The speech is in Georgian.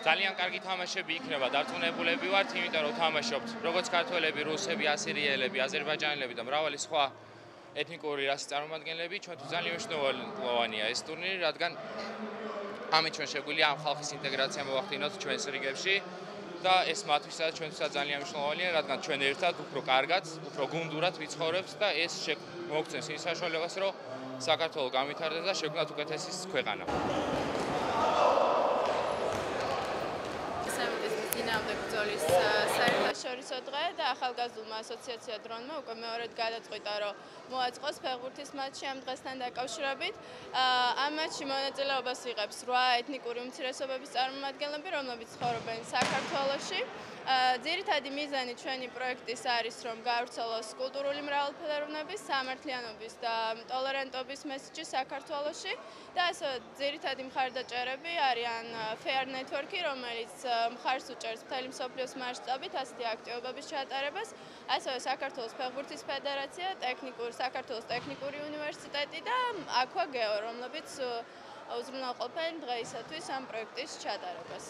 ძალიან კარგი თამაშები იქნება, დარწმუნებულები ვართ, იმიტომ რომ თამაშობთ როგორც ქართველები, რუსები, ასირიელები, აზერბაიჯანელები და მრავალი სხვა ეთნიკური რასის წარმომადგენლები, ჩვენთვის ძალიან მნიშვნელოვანია ეს ტურნირი, რადგან ამით ჩვენ შეგვიძლია ამ ხალხის ინტეგრაცია მოვახდინოთ ჩვენს რიგებში და ეს მათთვისაც ჩვენთვისაც ძალიან მნიშვნელოვანია, რადგან ჩვენ ერთად უფრო კარგად, უფრო გუნდურად ვიცხოვრებთ და ეს მოგცემს ის საშუალებას, რომ საქართველო განვითარდეს და შექმნათ უკეთესი ქვეყანა. ბრძოლის საერთაშორისო დღე და ახალგაზრდულმა ასოციაცია დრონმა უკვე მეორედ გადაწყვიტა, რომ მოაწყოს ფეხბურთის მატჩი ამ დღესთან დაკავშირებით. ამ მატჩში მონაწილეობას იღებს 8 ეთნიკური უმცირესობების წარმომადგენლები, რომლებიც ცხოვრობენ საქართველოში. ძირითადი მიზანი ჩვენი პროექტის არის, რომ გავრცელოს კულტურული მრავალფეროვნების, სამართლიანობის და ტოლერანტობის მესიჯი საქართველოში და ასევე ძირითადი მხარდაჭერები არიან Fair Network-ი, რომელიც მხარს უჭერს მთელი მსოფლიოს მასშტაბით ასეთი აქტივობების ჩატარებას, ასევე საქართველოს ფეხბურთის ფედერაცია, საქართველოს ტექნიკური უნივერსიტეტი და Aqua Geo, რომლებიც უზრუნველყოფენ დღეისათვის ამ პროექტის ჩატარებას.